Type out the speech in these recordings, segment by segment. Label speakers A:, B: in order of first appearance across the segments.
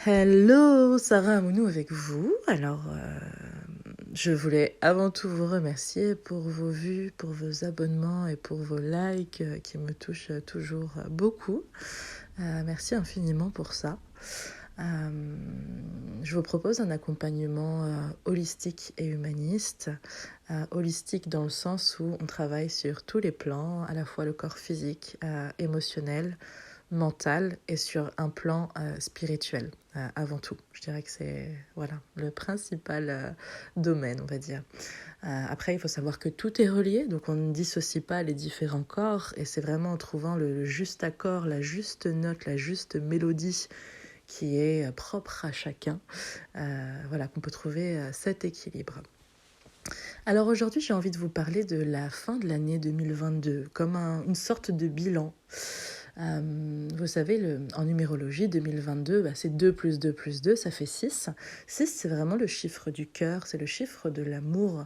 A: Hello, Sarah Amounou avec vous. Je voulais avant tout vous remercier pour vos vues, pour vos abonnements et pour vos likes qui me touchent toujours beaucoup. Merci infiniment pour ça. Je vous propose un accompagnement holistique et humaniste. Holistique dans le sens où on travaille sur tous les plans, à la fois le corps physique, émotionnel, mental et sur un plan spirituel avant tout. Je dirais que c'est le principal domaine, on va dire. Après, il faut savoir que tout est relié, donc on ne dissocie pas les différents corps et c'est vraiment en trouvant le juste accord, la juste note, la juste mélodie qui est propre à chacun, qu'on peut trouver cet équilibre. Alors aujourd'hui, j'ai envie de vous parler de la fin de l'année 2022, comme une sorte de bilan. Vous savez, en numérologie, 2022, c'est 2 plus 2 plus 2, ça fait 6. 6, c'est vraiment le chiffre du cœur, c'est le chiffre de l'amour.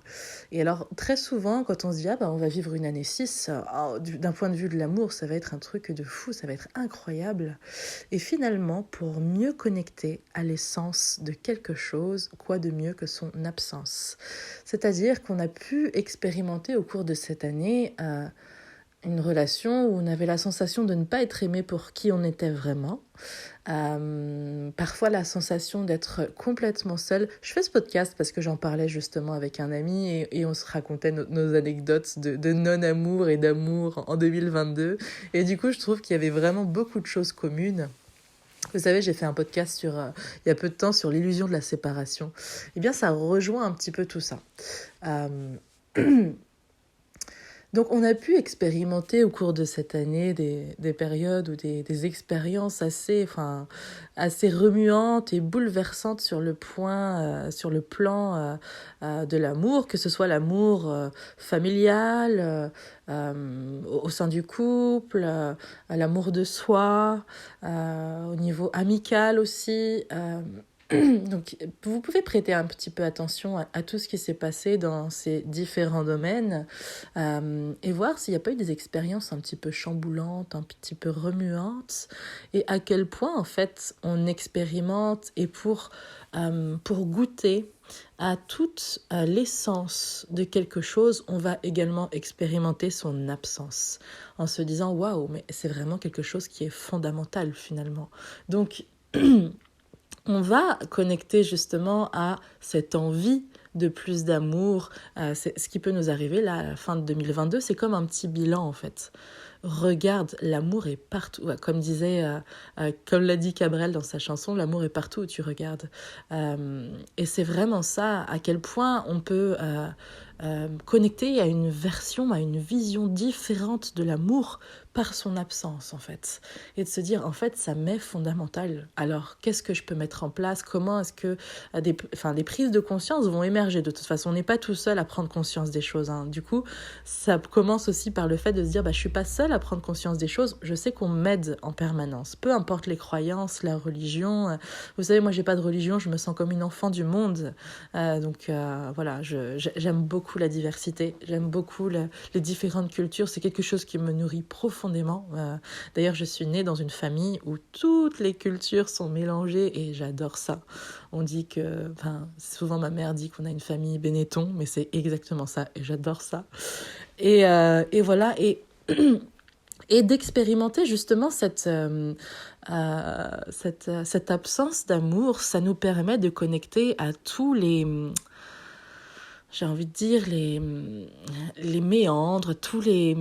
A: Et alors, très souvent, quand on se dit, on va vivre une année 6, d'un point de vue de l'amour, ça va être un truc de fou, ça va être incroyable. Et finalement, pour mieux connecter à l'essence de quelque chose, quoi de mieux que son absence? C'est-à-dire qu'on a pu expérimenter au cours de cette année une relation où on avait la sensation de ne pas être aimé pour qui on était vraiment. Parfois la sensation d'être complètement seul. Je fais ce podcast parce que j'en parlais justement avec un ami et on se racontait nos anecdotes de non-amour et d'amour en 2022. Et du coup, je trouve qu'il y avait vraiment beaucoup de choses communes. Vous savez, j'ai fait un podcast il y a peu de temps sur l'illusion de la séparation. Eh bien, ça rejoint un petit peu tout ça. Donc on a pu expérimenter au cours de cette année des périodes ou des expériences assez remuantes et bouleversantes sur le plan de l'amour, que ce soit l'amour familial, au sein du couple, l'amour de soi, au niveau amical aussi. Donc, vous pouvez prêter un petit peu attention à tout ce qui s'est passé dans ces différents domaines et voir s'il n'y a pas eu des expériences un petit peu chamboulantes, un petit peu remuantes, et à quel point, en fait, on expérimente et pour goûter à toute l'essence de quelque chose, on va également expérimenter son absence en se disant « Waouh, mais c'est vraiment quelque chose qui est fondamental finalement. » Donc, on va connecter justement à cette envie de plus d'amour. C'est ce qui peut nous arriver là à la fin de 2022, c'est comme un petit bilan en fait. Regarde, l'amour est partout. Comme l'a dit Cabrel dans sa chanson, l'amour est partout où tu regardes. Et c'est vraiment ça, à quel point on peut connecter à une vision différente de l'amour par son absence en fait. Et de se dire en fait ça m'est fondamental. Alors qu'est-ce que je peux mettre en place? Comment est-ce que des prises de conscience vont émerger? De toute façon, on n'est pas tout seul à prendre conscience des choses. Du coup, ça commence aussi par le fait de se dire je suis pas seule à prendre conscience des choses. Je sais qu'on m'aide en permanence. Peu importe les croyances, la religion. Vous savez, moi j'ai pas de religion, je me sens comme une enfant du monde. J'aime beaucoup la diversité, j'aime beaucoup les différentes cultures. C'est quelque chose qui me nourrit profondément. D'ailleurs, je suis née dans une famille où toutes les cultures sont mélangées et j'adore ça. On dit que, souvent ma mère dit qu'on a une famille Benetton, mais c'est exactement ça et j'adore ça. Et voilà, et d'expérimenter justement cette absence d'amour, ça nous permet de connecter à tous j'ai envie de dire, les méandres, tous les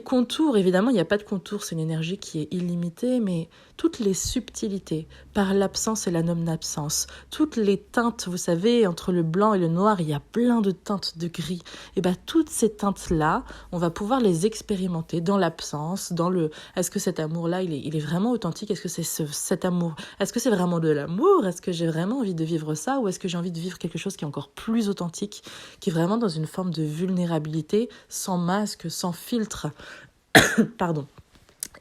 A: contours. Évidemment, il n'y a pas de contour, c'est une énergie qui est illimitée, mais toutes les subtilités, par l'absence et la non-absence, toutes les teintes, vous savez, entre le blanc et le noir, il y a plein de teintes de gris. Et toutes ces teintes-là, on va pouvoir les expérimenter dans l'absence, est-ce que cet amour-là, il est vraiment authentique? Est-ce que c'est cet amour? Est-ce que c'est vraiment de l'amour? Est-ce que j'ai vraiment envie de vivre ça? Ou est-ce que j'ai envie de vivre quelque chose qui est encore plus authentique, qui est vraiment dans une forme de vulnérabilité, sans masque, sans filtre? Pardon.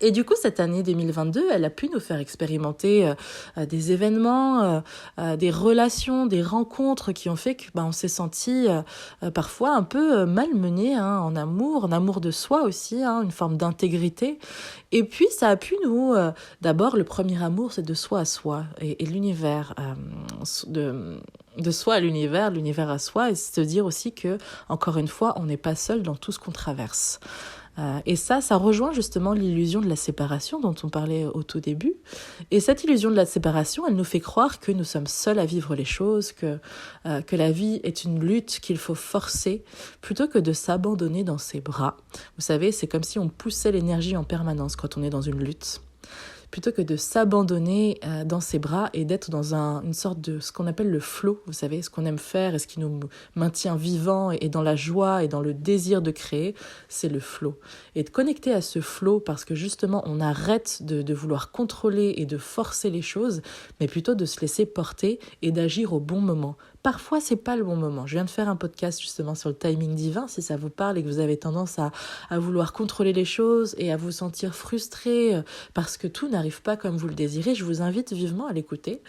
A: Et du coup, cette année 2022, elle a pu nous faire expérimenter des événements, des relations, des rencontres qui ont fait que on s'est senti parfois un peu malmené en amour de soi aussi, une forme d'intégrité. Et puis, ça a pu nous... d'abord, le premier amour, c'est de soi à soi et l'univers, de soi à l'univers, de l'univers à soi, et se dire aussi que, encore une fois, on n'est pas seul dans tout ce qu'on traverse. Et ça rejoint justement l'illusion de la séparation dont on parlait au tout début. Et cette illusion de la séparation, elle nous fait croire que nous sommes seuls à vivre les choses, que la vie est une lutte qu'il faut forcer, plutôt que de s'abandonner dans ses bras. Vous savez, c'est comme si on poussait l'énergie en permanence quand on est dans une lutte, plutôt que de s'abandonner dans ses bras et d'être dans une sorte de ce qu'on appelle le flow, vous savez, ce qu'on aime faire et ce qui nous maintient vivants et dans la joie et dans le désir de créer, c'est le flow. Et de connecter à ce flow parce que justement on arrête de vouloir contrôler et de forcer les choses, mais plutôt de se laisser porter et d'agir au bon moment. Parfois, c'est pas le bon moment. Je viens de faire un podcast justement sur le timing divin, si ça vous parle et que vous avez tendance à vouloir contrôler les choses et à vous sentir frustré parce que tout n'arrive pas comme vous le désirez. Je vous invite vivement à l'écouter.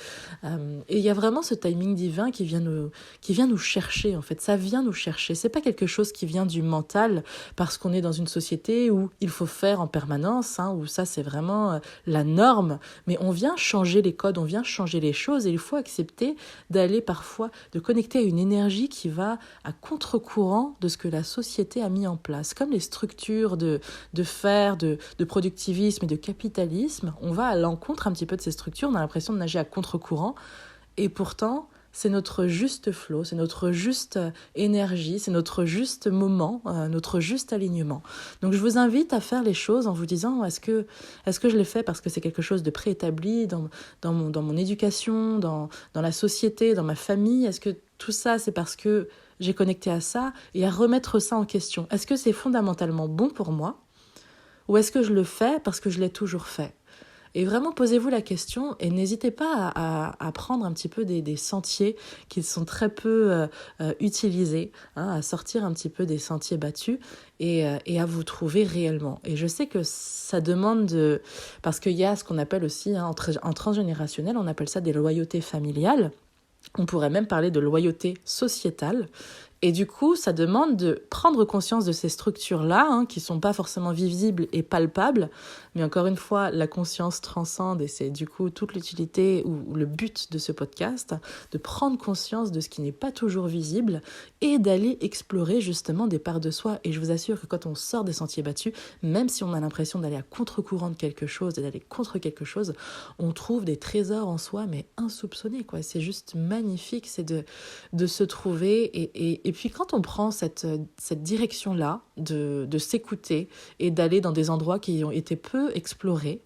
A: Et il y a vraiment ce timing divin qui vient nous chercher, en fait. Ça vient nous chercher. C'est pas quelque chose qui vient du mental parce qu'on est dans une société où il faut faire en permanence, où ça, c'est vraiment la norme. Mais on vient changer les codes, on vient changer les choses et il faut accepter d'aller parfois de connecter à une énergie qui va à contre-courant de ce que la société a mis en place. Comme les structures de productivisme et de capitalisme, on va à l'encontre un petit peu de ces structures, on a l'impression de nager à contre-courant, et pourtant, c'est notre juste flow, c'est notre juste énergie, c'est notre juste moment, notre juste alignement. Donc je vous invite à faire les choses en vous disant est-ce que je l'ai fait parce que c'est quelque chose de préétabli dans mon éducation, dans la société, dans ma famille? Est-ce que tout ça c'est parce que j'ai connecté à ça? Et à remettre ça en question. Est-ce que c'est fondamentalement bon pour moi? Ou est-ce que je le fais parce que je l'ai toujours fait? Et vraiment, posez-vous la question et n'hésitez pas à prendre un petit peu des sentiers qui sont très peu utilisés, à sortir un petit peu des sentiers battus et à vous trouver réellement. Et je sais que ça demande parce qu'il y a ce qu'on appelle aussi, en transgénérationnel, on appelle ça des loyautés familiales. On pourrait même parler de loyauté sociétale. Et du coup, ça demande de prendre conscience de ces structures-là, qui ne sont pas forcément visibles et palpables. Mais encore une fois, la conscience transcende et c'est du coup toute l'utilité ou le but de ce podcast, de prendre conscience de ce qui n'est pas toujours visible et d'aller explorer justement des parts de soi. Et je vous assure que quand on sort des sentiers battus, même si on a l'impression d'aller à contre-courant de quelque chose et d'aller contre quelque chose, on trouve des trésors en soi, mais insoupçonnés, quoi. C'est juste magnifique, c'est de se trouver et puis quand on prend cette direction-là, de s'écouter et d'aller dans des endroits qui ont été peu explorés,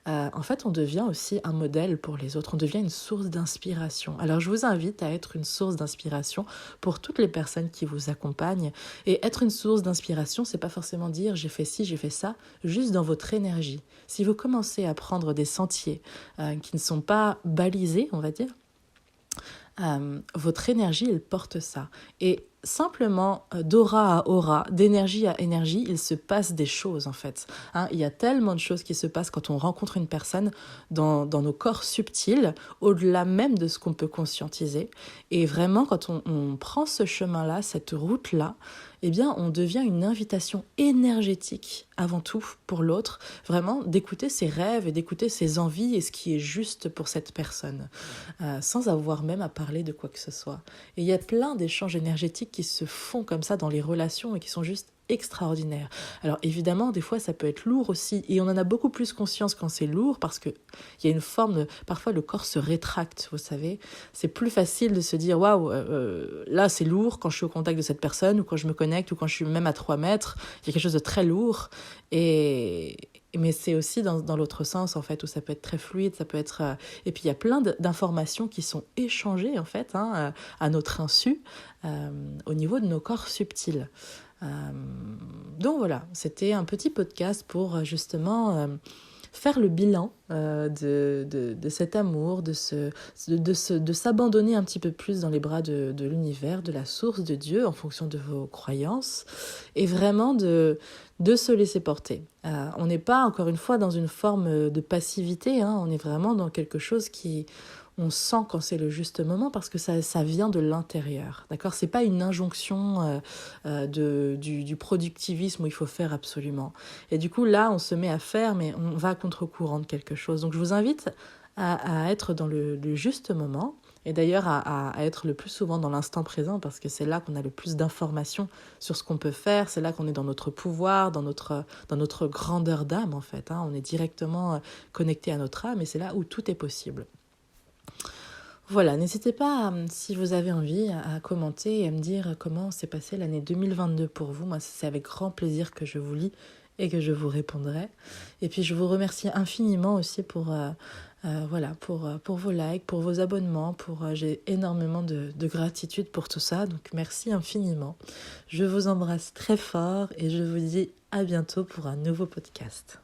A: en fait, on devient aussi un modèle pour les autres, on devient une source d'inspiration. Alors, je vous invite à être une source d'inspiration pour toutes les personnes qui vous accompagnent. Et être une source d'inspiration, c'est pas forcément dire j'ai fait ci, j'ai fait ça, juste dans votre énergie. Si vous commencez à prendre des sentiers qui ne sont pas balisés, on va dire, votre énergie, elle porte ça. Et simplement, d'aura à aura, d'énergie à énergie, il se passe des choses en fait. Il y a tellement de choses qui se passent quand on rencontre une personne dans nos corps subtils, au-delà même de ce qu'on peut conscientiser. Et vraiment, quand on prend ce chemin-là, cette route-là, eh bien, on devient une invitation énergétique avant tout pour l'autre, vraiment d'écouter ses rêves et d'écouter ses envies et ce qui est juste pour cette personne, sans avoir même à parler de quoi que ce soit. Et il y a plein d'échanges énergétiques qui se font comme ça dans les relations et qui sont juste extraordinaires. Alors évidemment, des fois ça peut être lourd aussi et on en a beaucoup plus conscience quand c'est lourd parce que il y a une forme de... Parfois le corps se rétracte, vous savez. C'est plus facile de se dire waouh, là c'est lourd quand je suis au contact de cette personne ou quand je me connecte ou quand je suis même à 3 mètres. Il y a quelque chose de très lourd mais c'est aussi dans l'autre sens en fait où ça peut être très fluide, ça peut être et puis il y a plein d'informations qui sont échangées en fait à notre insu au niveau de nos corps subtils. Donc voilà, c'était un petit podcast pour justement faire le bilan de cet amour, de s'abandonner un petit peu plus dans les bras de l'univers, de la source de Dieu en fonction de vos croyances, et vraiment de se laisser porter. On n'est pas, encore une fois, dans une forme de passivité, hein, on est vraiment dans quelque chose qui... On sent quand c'est le juste moment parce que ça vient de l'intérieur, d'accord ? C'est pas une injonction du productivisme où il faut faire absolument. Et du coup, là, on se met à faire, mais on va à contre-courant de quelque chose. Donc, je vous invite à être dans le juste moment, et d'ailleurs à être le plus souvent dans l'instant présent, parce que c'est là qu'on a le plus d'informations sur ce qu'on peut faire, c'est là qu'on est dans notre pouvoir, dans notre grandeur d'âme, en fait. Hein. On est directement connecté à notre âme, et c'est là où tout est possible. Voilà, n'hésitez pas, si vous avez envie, à commenter et à me dire comment s'est passée l'année 2022 pour vous. Moi, c'est avec grand plaisir que je vous lis et que je vous répondrai. Et puis, je vous remercie infiniment aussi pour vos likes, pour vos abonnements. J'ai énormément de gratitude pour tout ça, donc merci infiniment. Je vous embrasse très fort et je vous dis à bientôt pour un nouveau podcast.